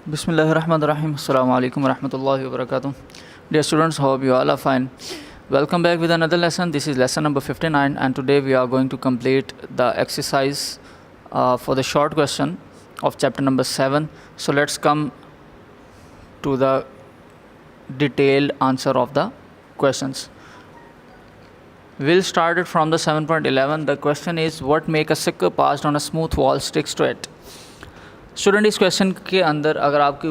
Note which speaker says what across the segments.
Speaker 1: Bismillahirrahmanirrahim. Assalamu alaikum warahmatullahi wabarakatuh. Dear students, hope you all are fine. Welcome back with another lesson. This is lesson number 59, and today we are going to complete the exercise for the short question of chapter number 7. So let's come to the detailed answer of the questions. We'll start it from the 7.11. The question is, what make a sucker passed on a smooth wall sticks to it? Student, इस question के अंदर अगर आपकी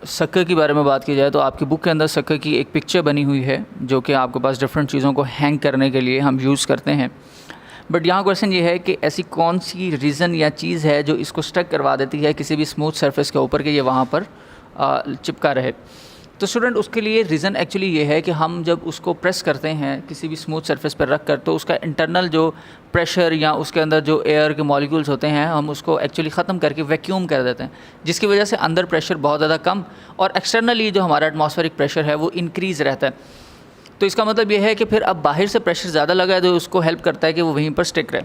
Speaker 1: सक्कर के बारे में बात की जाए तो आपकी बुक के अंदर सक्कर की एक पिक्चर बनी हुई है जो कि आपके पास डिफरेंट चीज़ों को हैंग करने के लिए हम यूज़ करते हैं। बट यहाँ क्वेश्चन ये है कि ऐसी कौन सी रीज़न या चीज़ है जो इसको स्टक करवा देती है किसी भी स्मूथ सरफेस के ऊपर कि ये वहाँ पर चिपका रहे। तो स्टूडेंट, उसके लिए रीज़न एक्चुअली ये है कि हम जब उसको प्रेस करते हैं किसी भी स्मूथ सरफेस पर रख कर, तो उसका इंटरनल जो प्रेशर या उसके अंदर जो एयर के मॉलिक्यूल्स होते हैं हम उसको एक्चुअली ख़त्म करके वैक्यूम कर देते हैं, जिसकी वजह से अंदर प्रेशर बहुत ज़्यादा कम और एक्सटर्नली जो हमारा एटमॉस्फेरिक प्रेशर है वो इंक्रीज़ रहता है। तो इसका मतलब ये है कि फिर अब बाहर से प्रेशर ज़्यादा लगा है तो उसको हेल्प करता है कि वो वहीं पर स्टिक रहे।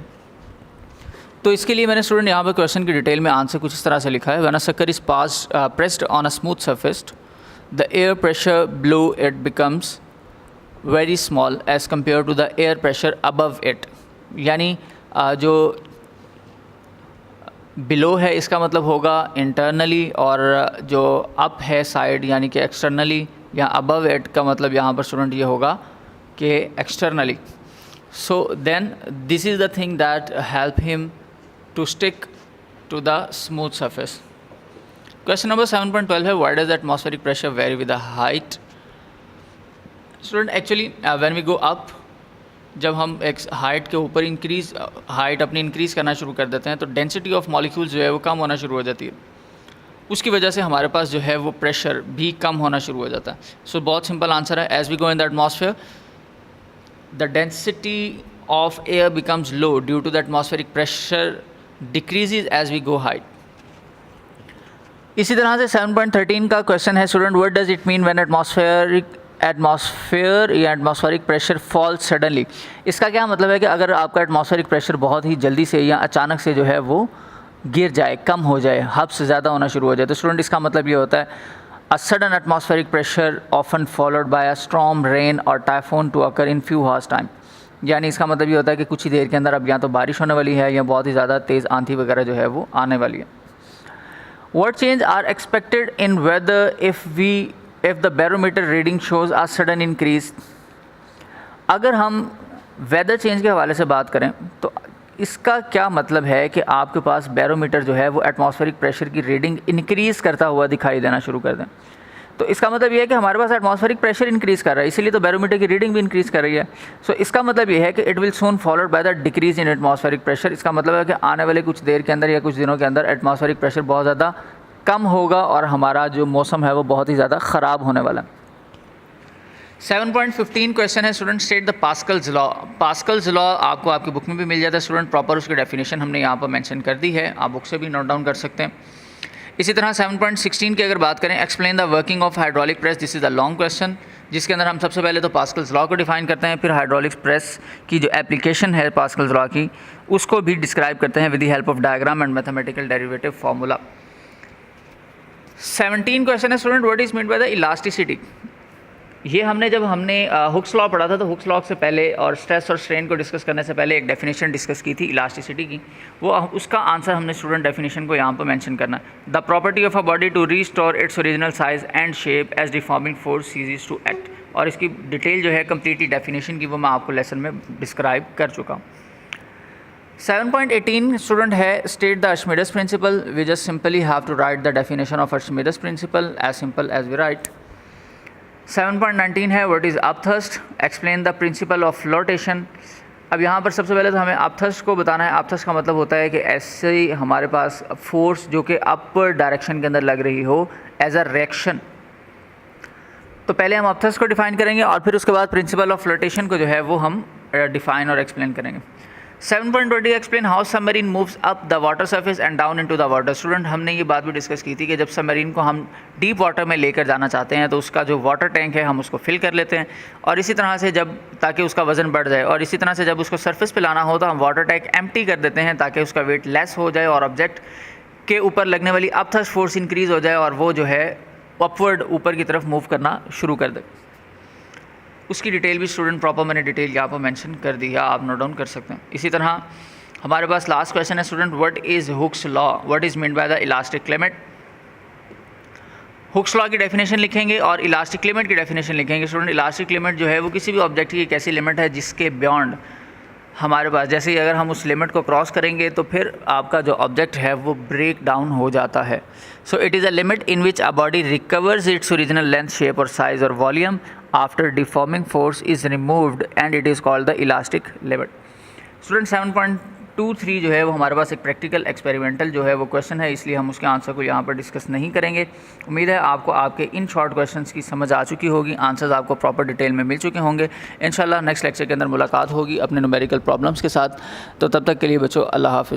Speaker 1: तो इसके लिए मैंने स्टूडेंट यहाँ पर क्वेश्चन की डिटेल में आंसर कुछ इस तरह से लिखा है। When a sucker is pressed on a smooth surface, the air pressure below it becomes very small as compared to the air pressure above it। यानी जो below है इसका मतलब होगा internally, और जो up है साइड यानी कि externally, या above it का मतलब यहाँ पर स्टूडेंट ये होगा कि externally। So then this is the thing that help him to stick to the smooth surface। Question number 7.12 है, why does atmospheric pressure vary with the height. Student, actually when we go up, जब हम एक height के ऊपर height अपनी increase करना शुरू कर देते हैं तो डेंसिटी ऑफ मॉलिक्यूल्स जो है वो कम होना शुरू हो जाती है। उसकी वजह से हमारे पास जो है वो प्रेशर भी कम होना शुरू हो जाता है। सो बहुत सिंपल आंसर है, as we go in the atmosphere the density of air becomes low due to the atmospheric pressure decreases as we go height. इसी तरह से 7.13 का क्वेश्चन है, student, what does it mean when atmosphere या atmospheric pressure fall suddenly. इसका क्या मतलब है कि अगर आपका एटमॉस्फेरिक प्रेशर बहुत ही जल्दी से या अचानक से जो है वो गिर जाए, कम हो जाए, हद से ज़्यादा होना शुरू हो जाए। तो स्टूडेंट, इसका मतलब ये होता है a sudden atmospheric pressure often followed by a storm, rain और typhoon to occur in few hours time. यानी इसका मतलब ये होता है कि कुछ ही देर के अंदर अब या तो बारिश होने वाली है या बहुत ही ज़्यादा तेज़ आंधी वगैरह जो है वो आने वाली है। What change are expected in weather if the barometer reading shows a sudden increase? अगर हम वेदर चेंज के हवाले से बात करें तो इसका क्या मतलब है कि आपके पास बैरोमीटर जो है वो एटमॉस्फेरिक प्रेशर की रीडिंग इंक्रीज़ करता हुआ दिखाई देना शुरू कर दें। तो इसका मतलब ये है कि हमारे पास एटमॉस्फेरिक प्रेशर इंक्रीज़ कर रहा है, इसीलिए तो बैरोमीटर की रीडिंग भी इंक्रीज़ कर रही है। सो इसका मतलब ये है कि it will soon followed by the decrease in atmospheric pressure. इसका मतलब है कि आने वाले कुछ देर के अंदर या कुछ दिनों के अंदर एटमॉस्फेरिक प्रेशर बहुत ज़्यादा कम होगा और हमारा जो मौसम है वो बहुत ही ज़्यादा ख़राब होने वाला है। 7.15 क्वेश्चन है, student, state the Pascal's law. Pascal's law आपको आपकी बुक में भी मिल जाता है स्टूडेंट, प्रॉपर उसकी डेफिनेशन हमने यहाँ पर मेंशन कर दी है, आप बुक से भी नोट डाउन कर सकते हैं। इसी तरह 7.16 की अगर बात करें, explain the working of hydraulic press. This is a long question जिसके अंदर हम सबसे पहले तो पास्कल्स लॉ को डिफाइन करते हैं, फिर हाइड्रोलिक प्रेस की जो एप्लीकेशन है पास्कल्स लॉ की उसको भी डिस्क्राइब करते हैं with the help of diagram and mathematical derivative formula. 17 question है, student, what is mean by the elasticity. ये जब हमने हुक्स लॉ पढ़ा था तो हुक्स लॉ से पहले और स्ट्रेस और स्ट्रेन को डिस्कस करने से पहले एक डेफिनेशन डिस्कस की थी इलास्टिसिटी की, वो उसका आंसर हमने स्टूडेंट डेफिनेशन को यहाँ पर मेंशन करना है। The property of a body to restore its original size and shape as deforming force ceases to act. और इसकी डिटेल जो है कम्प्लीटली डेफिनेशन की वो मैं आपको लेसन में डिस्क्राइब कर चुका हूँ। 7.18 स्टूडेंट है, state the Archimedes principle. We just simply have to write the definition of Archimedes principle as simple as we write. 7.19 है, what is upthrust, explain the principle of flotation. अब यहाँ पर सबसे पहले तो हमें अपथर्स्ट को बताना है। अपथर्स्ट का मतलब होता है कि ऐसे ही हमारे पास फोर्स जो कि अपर डायरेक्शन के अंदर लग रही हो एज अ रिएक्शन। तो पहले हम अपथर्स्ट को डिफाइन करेंगे और फिर उसके बाद प्रिंसिपल ऑफ फ्लोटेशन को जो है वो हम डिफाइन और एक्सप्लेन करेंगे। 7.20 explain how submarine moves up the water surface and down into the water. Student, हमने ये बात भी डिस्कस की थी कि जब सबमरीन को हम डीप वाटर में लेकर जाना चाहते हैं तो उसका जो वाटर टैंक है हम उसको फिल कर लेते हैं, और इसी तरह से जब ताकि उसका वज़न बढ़ जाए, और इसी तरह से जब उसको सरफेस पे लाना हो तो हम वाटर टैंक एम्प्टी कर देते हैं ताकि उसका वेट लेस हो जाए और ऑब्जेक्ट के ऊपर लगने वाली अपथ्रस्ट फोर्स इंक्रीज़ हो जाए और वो जो है अपवर्ड ऊपर की तरफ मूव करना शुरू कर दे। उसकी डिटेल भी स्टूडेंट प्रॉपर मैंने डिटेल यहाँ पर मेंशन कर दी है, आप नोट डाउन कर सकते हैं। इसी तरह हमारे पास लास्ट क्वेश्चन है student, what is Hooke's law, what is mean by the elastic limit. Hooke's law की डेफिनेशन लिखेंगे और इलास्टिक लिमिट की डेफिनेशन लिखेंगे। स्टूडेंट इलास्टिक लिमिट जो है वो किसी भी ऑब्जेक्ट की एक ऐसी लिमिट है जिसके बियॉन्ड हमारे पास, जैसे ही अगर हम उस लिमिट को क्रॉस करेंगे तो फिर आपका जो ऑब्जेक्ट है वो ब्रेक डाउन हो जाता है। So it is a limit in which a body recovers its original length, shape और साइज और volume after deforming force is removed and it is called the elastic limit. Student 7.23 जो है वो हमारे पास एक प्रैक्टिकल एक्सपेरिमेंटल जो है वो क्वेश्चन है, इसलिए हम उसके आंसर को यहाँ पर डिस्कस नहीं करेंगे। उम्मीद है आपको आपके इन शॉर्ट क्वेश्चंस की समझ आ चुकी होगी, आंसर्स आपको प्रॉपर डिटेल में मिल चुके होंगे। इंशाल्लाह नेक्स्ट लेक्चर के अंदर मुलाकात होगी अपने न्यूमेरिकल प्रॉब्लम्स के साथ। तो तब तक के लिए बच्चों अल्लाह हाफ़िज़।